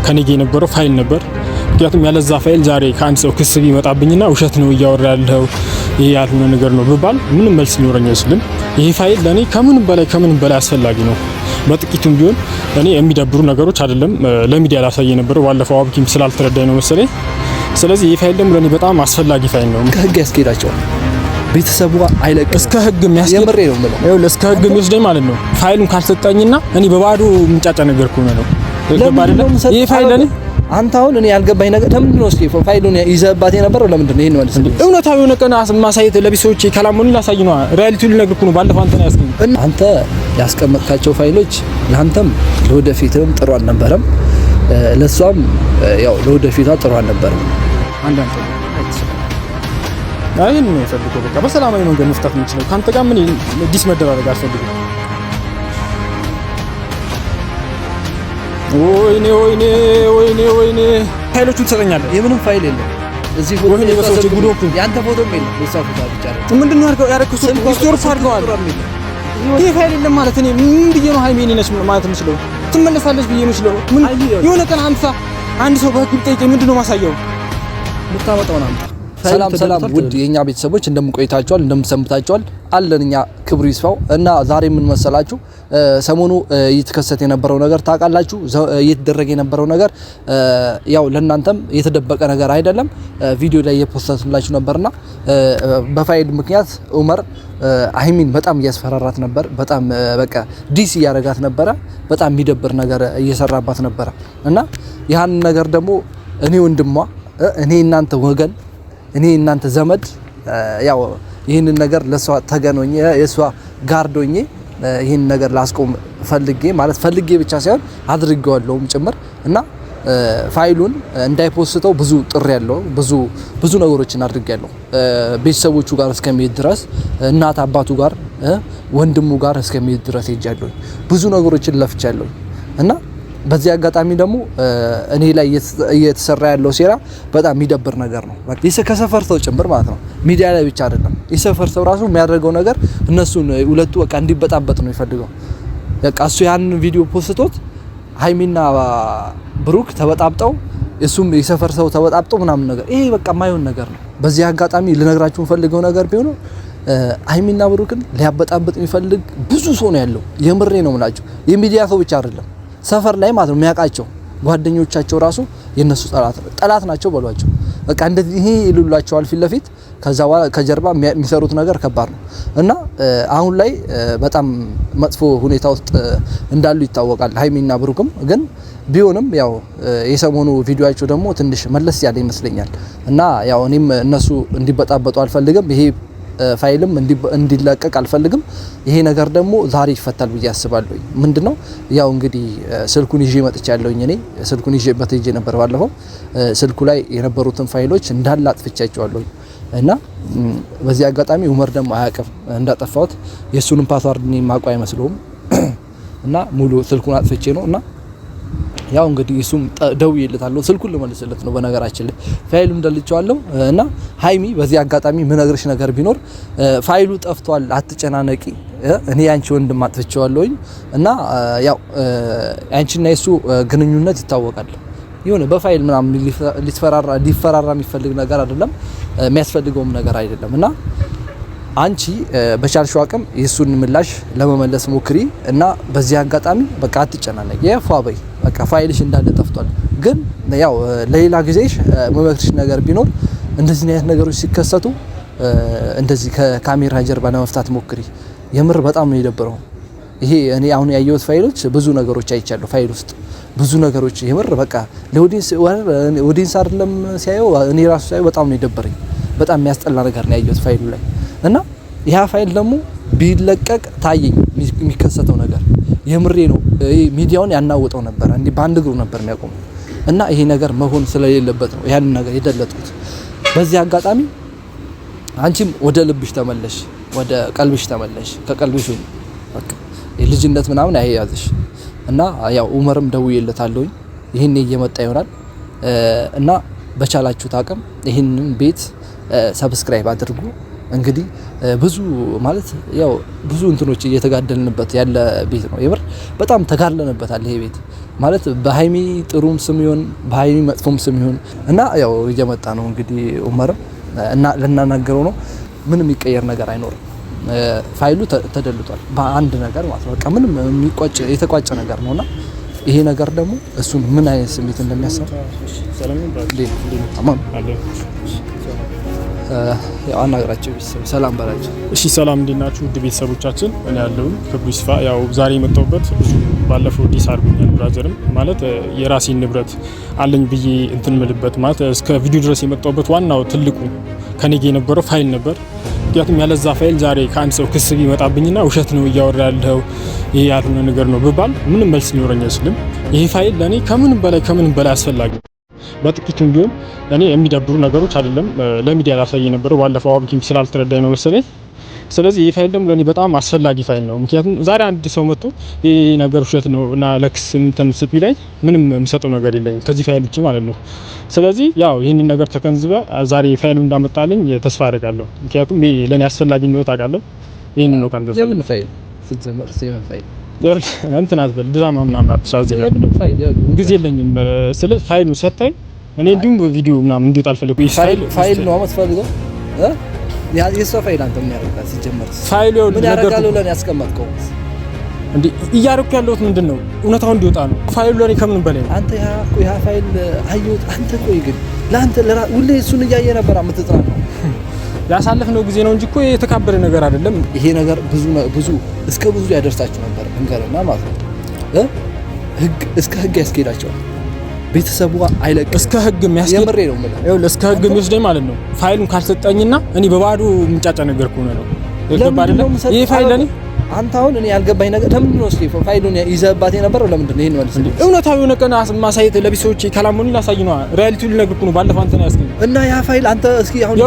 ከኔ ጋር የነበረው ፋይል ነበር። ምክንያቱም ያለዛ ፋይል ዛሬ ከአንድ ሰው ክስ ቢመጣብኝና ውሸት ነው እያወራ ያለው ይሄ ያልሆነ ነገር ነው ብባል ምንም መልስ ሊኖረኝ አይችልም። ይሄ ፋይል ለኔ ከምንም በላይ አስፈላጊ ነው። በጥቂቱም ቢሆን እኔ የሚደብሩ ነገሮች አይደለም ለሚዲያ ላሳየ ነበር። ባለፈው አብኪም ስላልተረዳኝ ነው መሰለኝ። ስለዚህ ይሄ ፋይል ደግሞ ለኔ በጣም አስፈላጊ ፋይል ነው። ከህግ ያስኬዳቸዋል። ቤተሰቡ አይለቅም። እስከ ህግ የሚያስኬድ የምሬ ነው ማለት ነው። እስከ ህግ የሚወስደኝ ማለት ነው። ፋይሉን ካልሰጠኝና እኔ በባዶ ምንጫጫ ነገር ከሆነ ነው ይሄ ፋይል ለኔ አንተ አሁን እኔ ያልገባኝ ነገር ለምንድን ነው እስኪ ፋይሉን ይዘህባት የነበረው ለምንድን ነው? ይሄን ማለት ነው እውነታው የሆነ ቀን ማሳየት ለቢሶች ካላሙን ላሳይ ነው። ሪያሊቲውን ልነግርህ ነው። ባለፈው አንተ ነው ያስቀመጥከው። አንተ ያስቀመጥካቸው ፋይሎች ለአንተም ለወደፊትም ጥሩ አልነበረም፣ ለሷም ያው ለወደፊቷ ጥሩ አልነበረም። አንዳንተ አይን ነው የፈለገው። በቃ በሰላማዊ መንገድ መፍታት የምንችለው ካንተ ጋር ምን ዲስ መደራረግ አልፈልግም። ወይኔ ፋይሎቹን ትሰጠኛለህ? የምንም ፋይል የለም እዚህ ፎቶ ወይኔ በሰዎች ጉዶኩ ያንተ ፎቶም የለም። የሷ ፎቶ ብቻ ነው። ምንድነው ያደረከው? ስቶርፍ አድርገዋል። ይሄ ፋይል የለም ማለት እኔ ምን ብዬ ነው ሃይሚ ነች ማለት የምችለው? ትመለሳለች ብዬ ነው የምችለው? ምን የሆነ ቀን አንድ ሰው በህግ ቢጠይቀኝ ምንድነው ማሳየው? ልታመጣው ነው። ሰላም ውድ የኛ ቤተሰቦች እንደምቆይታችኋል እንደምሰምታችኋል አለን። እኛ ክብሩ ይስፋው እና ዛሬ ምን መሰላችሁ ሰሞኑ እየተከሰተ የነበረው ነገር ታውቃላችሁ። እየተደረገ የነበረው ነገር ያው ለእናንተም የተደበቀ ነገር አይደለም። ቪዲዮ ላይ እየፖስተላችሁ ነበርና በፋይል ምክንያት ኡመር ሃይሚን በጣም እያስፈራራት ነበር። በጣም በቃ ዲስ እያረጋት ነበረ። በጣም የሚደብር ነገር እየሰራባት ነበረ እና ያን ነገር ደግሞ እኔ ወንድሟ እኔ እናንተ ወገን እኔ እናንተ ዘመድ ያው ይሄንን ነገር ለሷ ተገኖኝ የሷ ጋርዶኝ ይሄን ነገር ላስቆም ፈልጌ ብቻ ሳይሆን አድርጌዋለሁም ጭምር እና ፋይሉን እንዳይፖስተው ብዙ ጥሪ ያለው ብዙ ነገሮችን አድርጌያለሁ። ቤተሰቦቹ ጋር እስከሚሄድ ድረስ እናት አባቱ ጋር ወንድሙ ጋር እስከሚሄድ ድረስ ሄጃለሁ። ብዙ ነገሮችን ለፍቻለሁ እና በዚህ አጋጣሚ ደግሞ እኔ ላይ እየተሰራ ያለው ሴራ በጣም የሚደብር ነገር ነው። ከሰፈር ሰው ጭምር ማለት ነው። ሚዲያ ላይ ብቻ አይደለም። የሰፈር ሰው ራሱ የሚያደርገው ነገር እነሱን ሁለቱ በቃ እንዲበጣበጥ ነው የሚፈልገው። በቃ እሱ ያን ቪዲዮ ፖስቶት ሃይሚና ብሩክ ተበጣብጠው እሱም የሰፈር ሰው ተበጣብጦ ምናምን ነገር ይሄ በቃ የማይሆን ነገር ነው። በዚህ አጋጣሚ ልነግራችሁ ፈልገው ነገር ቢሆን ሃይሚና ብሩክን ሊያበጣብጥ የሚፈልግ ብዙ ሰው ነው ያለው። የምሬ ነው የምላችሁ። የሚዲያ ሰው ብቻ አይደለም ሰፈር ላይ ማለት ነው የሚያውቃቸው ጓደኞቻቸው ራሱ የነሱ ጠላት ናቸው በሏቸው። በቃ እንደዚህ ይሄ ይሉላቸዋል ፊት ለፊት ከዛ ከጀርባ የሚሰሩት ነገር ከባድ ነው እና አሁን ላይ በጣም መጥፎ ሁኔታ ውስጥ እንዳሉ ይታወቃል ሃይሚና ብሩክም። ግን ቢሆንም ያው የሰሞኑ ቪዲዮአቸው ደግሞ ትንሽ መለስ ያለ ይመስለኛል እና ያው እኔም እነሱ እንዲበጣበጡ አልፈልግም። ይሄ ፋይልም እንዲለቀቅ አልፈልግም። ይሄ ነገር ደግሞ ዛሬ ይፈታል ብዬ አስባለሁ። ምንድነው ያው እንግዲህ ስልኩን ይዤ መጥቻለሁኝ። እኔ ስልኩን ይዤ በተጄ ነበር ባለፈው። ስልኩ ላይ የነበሩትን ፋይሎች እንዳለ አጥፍቻቸዋለሁ እና በዚህ አጋጣሚ ኡመር ደግሞ አያውቅም እንዳጠፋሁት። የሱንም ፓስዋርድ እኔ ማውቀው አይመስለውም እና ሙሉ ስልኩን አጥፍቼ ነው እና ያው እንግዲህ እሱም ደውዬለታለሁ። ስልኩን ልመልስለት ነው በነገራችን ላይ ፋይሉን እንደልጨዋለሁ እና ሃይሚ በዚህ አጋጣሚ ምነግርሽ ነገር ቢኖር ፋይሉ ጠፍቷል፣ አትጨናነቂ። እኔ ያንቺ ወንድም አጥፍቼዋለሁኝ እና ያው ያንቺና የሱ ግንኙነት ይታወቃል። ይሁን በፋይል ምናምን ሊፈራራ የሚፈልግ ነገር አይደለም፣ የሚያስፈልገውም ነገር አይደለም እና አንቺ በቻልሽው አቅም የሱን ምላሽ ለመመለስ ሞክሪ እና በዚህ አጋጣሚ በቃ አትጨናነቂ። የፋበይ በቃ ፋይልሽ እንዳለ ጠፍቷል። ግን ያው ለሌላ ጊዜሽ መመክርሽ ነገር ቢኖር እንደዚህ አይነት ነገሮች ሲከሰቱ እንደዚህ ከካሜራ ጀርባ ለመፍታት ሞክሪ። የምር በጣም ነው የደበረው። ይሄ እኔ አሁን ያየሁት ፋይሎች ብዙ ነገሮች አይቻለሁ። ፋይል ውስጥ ብዙ ነገሮች የምር በቃ ለኦዲንስ አይደለም ሲያየው እኔ ራሱ ሳየው በጣም ነው የደበረኝ። በጣም የሚያስጠላ ነገር ነው ያየሁት ፋይሉ ላይ እና ያ ፋይል ደግሞ ቢለቀቅ ታየኝ የሚከሰተው ነገር የምሬ ነው። ሚዲያውን ያናውጠው ነበር። እንዲህ ባንድ እግሩ ነበር የሚያቆመው እና ይሄ ነገር መሆን ስለሌለበት ነው ያን ነገር የደለጥኩት። በዚህ አጋጣሚ አንቺም ወደ ልብሽ ተመለሽ፣ ወደ ቀልብሽ ተመለሽ። ከቀልብሽ በቃ የልጅነት ምናምን አይያዝሽ እና ያው ኡመርም ደውዬለታለሁኝ ይሄን እየመጣ ይሆናል እና በቻላችሁት አቅም ይሄንን ቤት ሰብስክራይብ አድርጉ። እንግዲህ ብዙ ማለት ያው ብዙ እንትኖች እየተጋደልንበት ያለ ቤት ነው። የምር በጣም ተጋድለንበታል ይሄ ቤት ማለት በሃይሚ ጥሩም ስም ይሁን በሃይሚ መጥፎም ስም ይሁን እና ያው እየመጣ ነው እንግዲህ ኡመር እና ለናናገረው ነው። ምንም የሚቀየር ነገር አይኖርም። ፋይሉ ተደልቷል በአንድ ነገር ማለት ነው። በቃ ምንም የተቋጨ ነገር ነውና ይሄ ነገር ደግሞ እሱን ምን አይነት ስሜት እንደሚያሳው አናግራቸው ቤተሰብ ሰላም ባላችሁ። እሺ ሰላም እንዴት ናችሁ ውድ ቤተሰቦቻችን? እኔ ያለው ክብሩ ይስፋ። ያው ዛሬ የመጣሁበት ባለፈው ዲስ አድርጎኛል ብራዘርም ማለት የራሴን ንብረት አለኝ ብዬ እንትን ምልበት ማለት እስከ ቪዲዮ ድረስ የመጣሁበት ዋናው ትልቁ ከኔ የነበረው ፋይል ነበር። ምክንያቱም ያለዛ ፋይል ዛሬ ከአንድ ሰው ክስ ቢመጣብኝና ውሸት ነው እያወራ ያለው ይሄ ያልሆነ ነገር ነው ብባል ምንም መልስ ሊኖረኝ አይችልም። ይሄ ፋይል ለኔ ከምንም በላይ አስፈላጊ በጥቂቱም ቢሆን እኔ የሚደብሩ ነገሮች አይደለም ለሚዲያ ላሳይ ነበር ባለፈው አብኪም ስላልተረዳኝ ነው መሰለኝ። ስለዚህ ይሄ ፋይል ደግሞ ለኔ በጣም አስፈላጊ ፋይል ነው። ምክንያቱም ዛሬ አንድ ሰው መጥቶ ይሄ ነገር ውሸት ነው እና ለክስ እንትን ስትይ ምንም የምሰጠው ነገር የለኝም ከዚህ ፋይል ውጪ ማለት ነው። ስለዚህ ያው ይሄንን ነገር ተከንዝበ ዛሬ ፋይሉ እንዳመጣልኝ ተስፋ አደርጋለሁ። ምክንያቱም ይሄ ለኔ አስፈላጊ ነው ታውቃለህ። ይሄን ነው ካንተ የምን ፋይል ስትጀምር የምን ፋይል እንትን አትበል ድራማ ምናምን አትሳዘኝ ጊዜ የለኝም። ስለዚህ ፋይሉ ሰጠኝ እኔ እንዲሁም በቪዲዮ ምናምን እንዲወጣ አልፈልኩም። ፋይል ነው የምትፈልገው የሷ ፋይል አንተ ምን ያደርጋል? ሲጀመር ፋይሉ ምን ያደርጋል ለኔ ያስቀመጥከው እንዴ? እያደረኩ ያለሁት ምንድን ነው እውነታው እንዲወጣ ነው። ፋይሉ ለኔ ከምን በላይ ነው። አንተ ያ ፋይል አየሁት። አንተ ቆይ ግን ለአንተ ሁሌ እሱን እያየ ነበር የምትጥራው። ያሳለፍነው ጊዜ ነው እንጂ እኮ የተካበረ ነገር አይደለም። ይሄ ነገር ብዙ እስከ ብዙ ያደርሳችሁ ነበር እንገርና ማለት ነው። እስከ ህግ ያስኬዳቸዋል። ቤተሰቡ አይለቅም እስከ ህግ የሚያስኬድ የምሬ ነው ማለት ነው። እስከ ህግ የሚወስደኝ ማለት ነው። ፋይሉን ካልሰጠኝና እኔ በባዶ ምንጫጫ ነገር ከሆነ ነው ይገባ አይደለም። ይሄ ፋይል ለኔ አንተ አሁን እኔ ያልገባኝ ነገር ለምን ነው እስኪ ፋይሉን ይዘህባት የነበረው ለምንድን ነው? ይሄን ማለት ነው እውነታው የሆነ ቀን ማሳየት ለቢሶች ካላሞኒ ላሳይ ነው። ሪያሊቲውን ልነግርህ ነው። ባለፈው አንተ ነው ያስገኝ እና ያ ፋይል አንተ እስኪ አሁን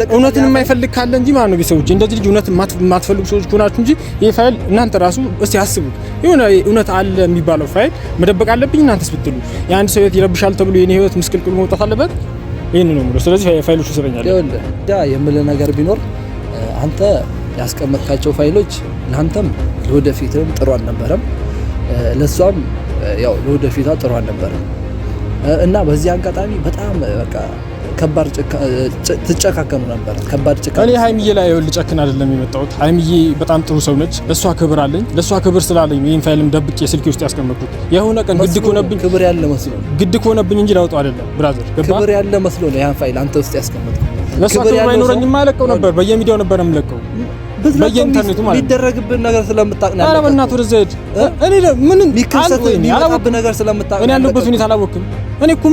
እውነትን የማይፈልግ ካለ እንጂ ማለት ነው ቢሶች እንደዚህ ልጅ እውነት የማትፈልጉ ሰዎች ከሆናችሁ እንጂ ይሄ ፋይል እናንተ ራሱ እስቲ አስቡት። የሆነ እውነት አለ የሚባለው ፋይል መደበቅ አለብኝ እናንተስ ብትሉ የአንድ ሰው ህይወት ይረብሻል ተብሎ የኔ ህይወት ምስቅልቅል መውጣት አለበት። ይሄን ነው የምለው። ስለዚህ ፋይሎቹ ይሰጠኛል። ይኸውልህ የምልህ ነገር ቢኖር አንተ ያስቀመጥካቸው ፋይሎች ለአንተም ለወደፊትም ጥሩ አልነበረም፣ ለሷም ያው ለወደፊቷ ጥሩ አልነበረም እና በዚህ አጋጣሚ በጣም በቃ ከባድ ትጨካከኑ ነበር። ከባድ ጭካኔ እኔ ሃይሚዬ ላይ ልጨክን አይደለም የመጣሁት። ሃይሚዬ በጣም ጥሩ ሰው ነች። ለሷ ክብር አለኝ። ለሷ ክብር ስላለኝ ይሄን ፋይልም ደብቄ ስልኬ ውስጥ ያስቀመጥኩት የሆነ ቀን ግድ ከሆነብኝ እንጂ ላውጣው አይደለም ብራዘር። ክብር ያለ መስሎ ነው ያን ፋይል አንተ ውስጥ ያስቀመጥኩት። ለሷ ክብር አይኖረኝም ማለቀው ነበር። በየሚዲያው ነበር የምለቀው በየኢንተርኔቱ ማለት የሚደረግብን ነገር ስለምታውቅ ነው። ኧረ በእናትህ ወደ ዘይድ እኔ ምን ሊከሰት የሚመጣብህ ነገር ስለምታውቅ እኔ ያለሁበት ሁኔታ አላወቅም። እኔ እኮ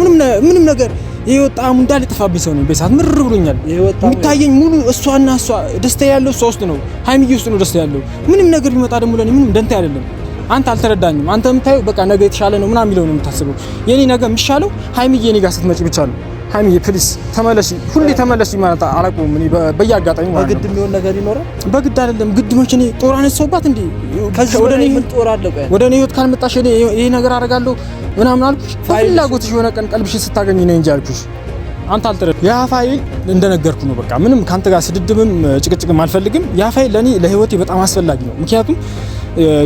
ምንም ነገር የወጣሙ እንዳለ ጠፋብኝ ሰው ነኝ። በሰዓት ምር ብሎኛል። የሚታየኝ ሙሉ እሷና እሷ ደስታ ያለው እሷ ውስጥ ነው። ሃይሚዬ ውስጥ ነው ደስታ ያለው። ምንም ነገር ቢመጣ ደግሞ ለኔ ምንም ደንታ አይደለም። አንተ አልተረዳኝም። አንተ የምታየው በቃ ነገ የተሻለ ነው ምናምን የሚለው ነው የምታስበው። የኔ ነገ የሚሻለው ሃይሚዬ እኔ ጋር ስትመጪ ብቻ ነው። ሃይሚዬ ፕሊስ ተመለሺ፣ ሁሌ ተመለሺ ማለት አላውቅም። እኔ በየአጋጣሚ ማለት በግድ የሚሆን ነገር ይኖራል። በግድ አይደለም። ግድ መቼ እኔ ጦር አነሳሁባት እንዴ? ወደ እኔ ምን ጦር አለ? ቆይ ወደ እኔ ህይወት ካልመጣሽ እኔ ይሄ ነገር አደርጋለሁ ምናምን አልኩሽ። ፍላጎትሽ የሆነ ቀን ቀልብሽን ስታገኝ ነው እንጂ አልኩሽ። አንተ አልተረዳም። ያ ፋይል እንደነገርኩ ነው። በቃ ምንም ካንተ ጋር ስድድብም ጭቅጭቅም አልፈልግም። ያ ፋይል ለኔ ለህይወቴ በጣም አስፈላጊ ነው። ምክንያቱም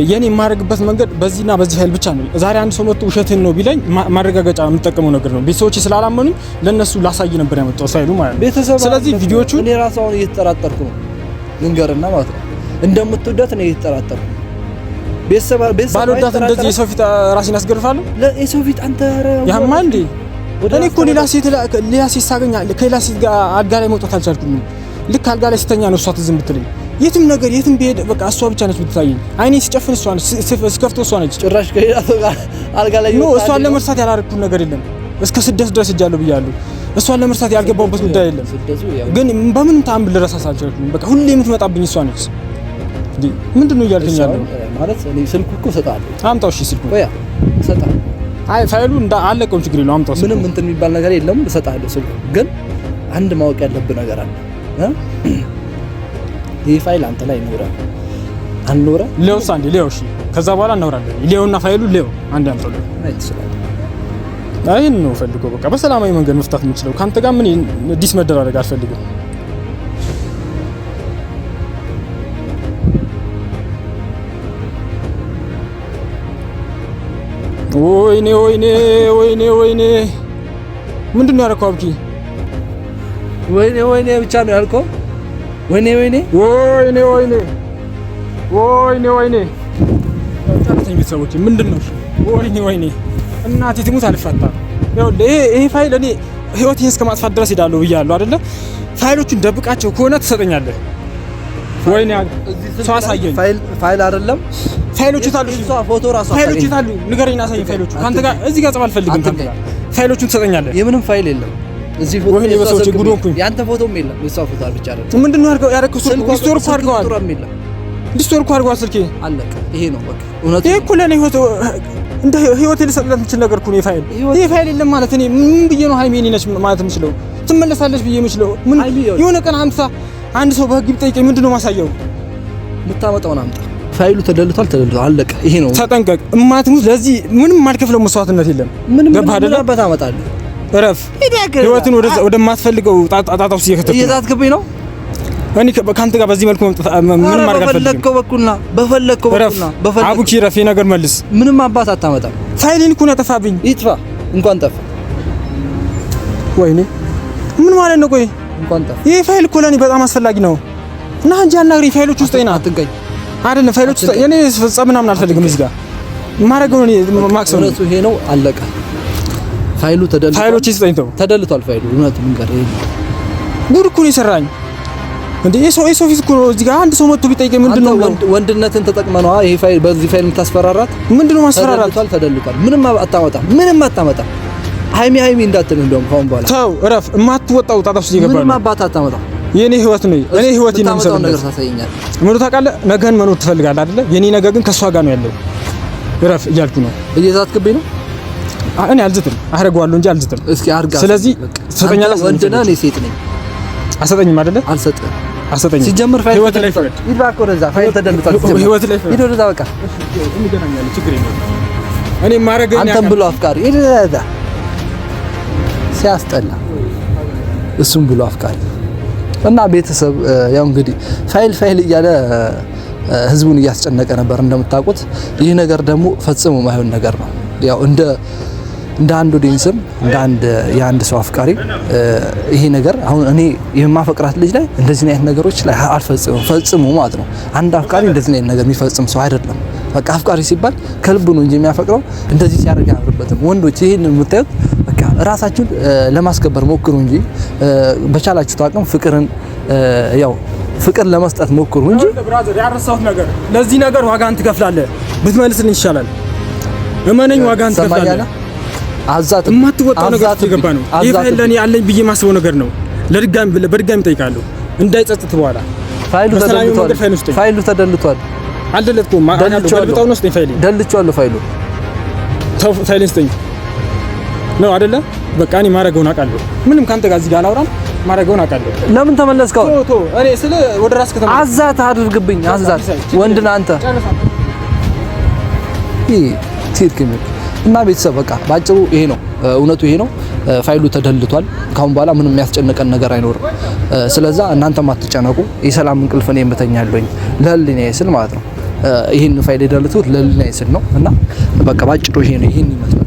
የኔ የማረግበት መንገድ በዚህና በዚህ ፋይል ብቻ ነው። ዛሬ አንድ ሰው መጥቶ ውሸትን ነው ቢለኝ ማረጋገጫ የምጠቀመው ነገር ነው። ቤተሰቦቼ ስላላመኑኝ ለነሱ ላሳይ ነበር ያመጣው ፋይሉ ማለት ነው። ስለዚህ ቪዲዮቹ እኔ ራሱ አሁን እየተጠራጠርኩ ነው ልንገርና ማለት ነው እንደምትወዳት ነው እየተጠራጠርኩ። ቤተሰብ ባልወዳት እንደዚህ የሰው ፊት ራሴን አስገርፋለሁ። የሰው ፊት አንተ ያማ እንዴ እኔ እኮ ሌላ ሴት ሳገኝ ከሌላ ሴት ጋር አልጋ ላይ መውጣት አልቻልኩም። ልክ አልጋ ላይ ስተኛ ነው እሷ ትዝ የምትለኝ። የትም ነገር የትም ብሄድ በቃ እሷ ብቻ ነች የምትታየኝ። አይኔ ሲጨፍን እሷ ነች፣ ስከፍቶ እሷ ነች። ጭራሽ ከሌላ ሰው ጋር አልጋ ላይ ነው። እሷን ለመርሳት ያላረኩት ነገር የለም። እስከ ስደት ድረስ እጃለሁ ብያለሁ። እሷን ለመርሳት ያልገባሁበት ጉዳይ የለም። ግን በምንም ታምብ ልረሳት አልቻልኩም። በቃ ሁሌ የምትመጣብኝ እሷ ነች። ምንድነው እያልከኝ ያለው? ማለት እኔ ስልኩ እኮ እሰጥሃለሁ። አምጣው። እሺ ስልኩ ቆያ እሰጥሃለሁ። አይ ፋይሉ አለቀው፣ ችግር የለውም። አምጣው። ምንም እንትን የሚባል ነገር የለም። እሰጥሃለሁ ስልኩ። ግን አንድ ማወቅ ያለብህ ነገር አለ። ይሄ ፋይል አንተ ላይ ኖረ አልኖረ ሌውስ አንዴ ሌው። እሺ ከዛ በኋላ እናወራለን። ሌውና ፋይሉ ሌው አንዴ አምጣው። አይን ነው ፈልገው በቃ በሰላማዊ መንገድ መፍታት የምንችለው። ካንተ ጋር ምን ዲስ መደራረግ አልፈልግም። ወይኔ ወይኔ ወይኔ ወይኔ ምንድን ነው ያደረከው አብኪ? ወይኔ ወይኔ ብቻ ነው ያልከው? ወይኔ ወይኔ ወይኔ ወይኔ ወይኔ ወይኔ ታንተኝ ቤተሰቦቼ ምንድን ነው? ወይኔ ወይኔ እናቴ ትሙት አልፈታም። ይኸውልህ ይሄ ፋይል እኔ ህይወቴን እስከ ማጥፋት ድረስ ሄዳለሁ ብያለሁ አይደለ? ፋይሎቹን ደብቃቸው ከሆነ ትሰጠኛለህ። ወይኔ ሰው አሳየኝ። ፋይል አይደለም ፋይሎቹ ታሉ ፎቶ ራሱ ፋይሎቹ ታሉ ንገረኝ፣ አሳየኝ ፋይሎቹ። ካንተ ጋር እዚህ ጋር ጽፍ አልፈልግም። ካንተ ጋር ፋይሎቹን ትሰጠኛለህ። የምንም ፋይል የለም እዚህ ፎቶ። ወይኔ በሰዎች ጉዶንኩኝ። ያንተ ፎቶም የለም፣ የሷ ፎቶ ብቻ አይደለም። ምንድነው ያደረከው? ስቶር እኮ አድርገዋል። ስቶር እኮ አድርገዋል። ስልኬ አለቀ። ይሄ ነው በቃ እውነቱ። ይሄ እኮ ለኔ ህይወት እንደ ህይወቴ ልሰጥላት የምችል ነገር እኮ ነው። ይሄ ፋይል የለም ማለት እኔ ምን ብዬ ነው ሃይሜ ነች ማለት የምችለው? ትመለሳለች ብዬ የምችለው ምን? የሆነ ቀን አንድ ሰው በህግ ቢጠይቀኝ ምንድነው ማሳየው? የምታመጣውን አምጣ። ፋይሉ ተደልቷል፣ አለቀ። ይሄ ነው። ተጠንቀቅ። እማትሙት ለዚህ ምንም ማልከፍለው መስዋዕትነት የለም። ገባህ አይደለ? በታመጣለህ። እረፍ። ህይወትን ወደማትፈልገው ጣጣ ውስጥ እየዛትክብኝ ነው። እኔ ካንተ ጋር በዚህ መልኩ ምንም ማድረግ አልፈልግም። በፈለግከው በኩልና አቡኪ ረፍ ነገር መልስ። ምንም አባት አታመጣም። ፋይሌን እኮ ነው ያጠፋብኝ። ይጥፋ እንኳን ጠፋ። ወይኔ ምን ማለት ነው? ቆይ እንኳን ጠፋ። ይሄ ፋይል እኮ ለኔ በጣም አስፈላጊ ነው እና እንጂ አናግሪ። ፋይሎች ውስጥ አይና አትንቀኝ አይደለም ፋይሎች ውስጥ የኔ ፍጻሜ ምናምን አልፈልግም። እዚህ ጋር ማረገው እኔ ማክሰው ነው። ይሄ ነው አለቀ። ፋይሉ ተደልቷል። ፋይሎች ይስጠኝተው ተደልቷል። ፋይሉ እውነት ምን ጋር ይሄ ጉድ እኮ ነው የሰራኝ እንዴ! የሰው ፊት እኮ ነው። እዚህ ጋር አንድ ሰው መጥቶ ቢጠይቀኝ ምንድነው? ወንድነትን ተጠቅመህ ይሄ ፋይል በዚህ ፋይል የምታስፈራራት ምንድነው? ማስፈራራት ተደልቷል። ምንም አታመጣም። ሃይሚ እንዳትል እንደውም ካሁን በኋላ ተው፣ እረፍ። የማትወጣው ጣጣ ውስጥ ይገባል። ምንም አባት አታመጣም። የኔ ህይወት ነው። እኔ ህይወት ነው የምሰራው ነገር ታሳየኛለህ። ምን ታውቃለህ? ነገን መኖር ትፈልጋለህ አይደለ? የኔ ነገ ግን ከሷ ጋር ነው ያለው። እረፍ እያልኩ ነው። እየዛትክብኝ ነው። እኔ አልዝትም፣ አረጋዋለሁ እንጂ አልዝትም። እስኪ አርጋ። ስለዚህ ትሰጠኛለህ። ወንድ ነህ፣ እኔ ሴት ነኝ። አሰጠኝም አይደለ? አልሰጠኝም። ሲጀምር ፋይል ህይወት ላይ ፈረድ ይባክ ወደዛ ፋይል ተደልቷል። ህይወት ላይ ፈረድ ወደዛ በቃ እንገናኛለን። ችግር የለም። እኔ ማረገኝ አንተም ብሎ አፍቃሪ ይደዛ ሲያስጠላ እሱም ብሎ አፍቃሪ እና ቤተሰብ ያው እንግዲህ ፋይል እያለ ህዝቡን እያስጨነቀ ነበር እንደምታውቁት። ይህ ነገር ደግሞ ፈጽሞ ማይሆን ነገር ነው። ያው እንደ አንድ ኦዲየንስም እንደ የአንድ ሰው አፍቃሪ ይሄ ነገር አሁን እኔ የማፈቅራት ልጅ ላይ እንደዚህ አይነት ነገሮች ላይ አልፈጽምም ፈጽሞ ማለት ነው። አንድ አፍቃሪ እንደዚህ አይነት ነገር የሚፈጽም ሰው አይደለም። በቃ አፍቃሪ ሲባል ከልብ ነው እንጂ የሚያፈቅረው እንደዚህ ሲያደርግ አያምርበትም። ወንዶች ይሄን የምታዩት በቃ ራሳችሁን ለማስከበር ሞክሩ እንጂ በቻላችሁት አቅም ፍቅር ለመስጠት ሞክሩ እንጂ ብራዘር ያረሳሁት ነገር ለዚህ ነገር ዋጋን ትከፍላለህ። ብትመልስልኝ ይሻላል። እመነኝ፣ ዋጋን ትከፍላለህ። አዛት የማትወጣው ነገር ትገባ ነው። ይሄ ፋይል ለኔ አለኝ ብዬ ማስበው ነገር ነው። በድጋሚ ጠይቃለሁ እንዳይጸጽት በኋላ ፋይሉ ተደልቷል። አልደለትኩም። ገልብጣው ነው ስጠኝ። ደልቼዋለሁ። ተው ፋይልን ስጠኝ ነው አይደለ? በቃ እኔ ማረገውን አውቃለሁ። ምንም ካንተ ጋር እዚህ ጋር አላወራም። ማረገውን አውቃለሁ። ለምን ተመለስከው? እኔ ስለ ወደ ራስ ከተማ አዛት አድርግብኝ። አዛት ወንድ ነህ አንተ። እና ቤተሰብ በቃ ባጭሩ ይሄ ነው እውነቱ፣ ይሄ ነው። ፋይሉ ተደልቷል። ካሁን በኋላ ምንም የሚያስጨንቀን ነገር አይኖርም። ስለዛ እናንተም አትጨነቁ። የሰላም እንቅልፍ እኔ እምተኛለሁኝ ለህሊናዬ ስል ማለት ነው። ይሄን ፋይል የደልቱት ለህሊናዬ ስል ነው። እና በቃ ባጭሩ ይሄ ነው። ይሄን ይመስላል።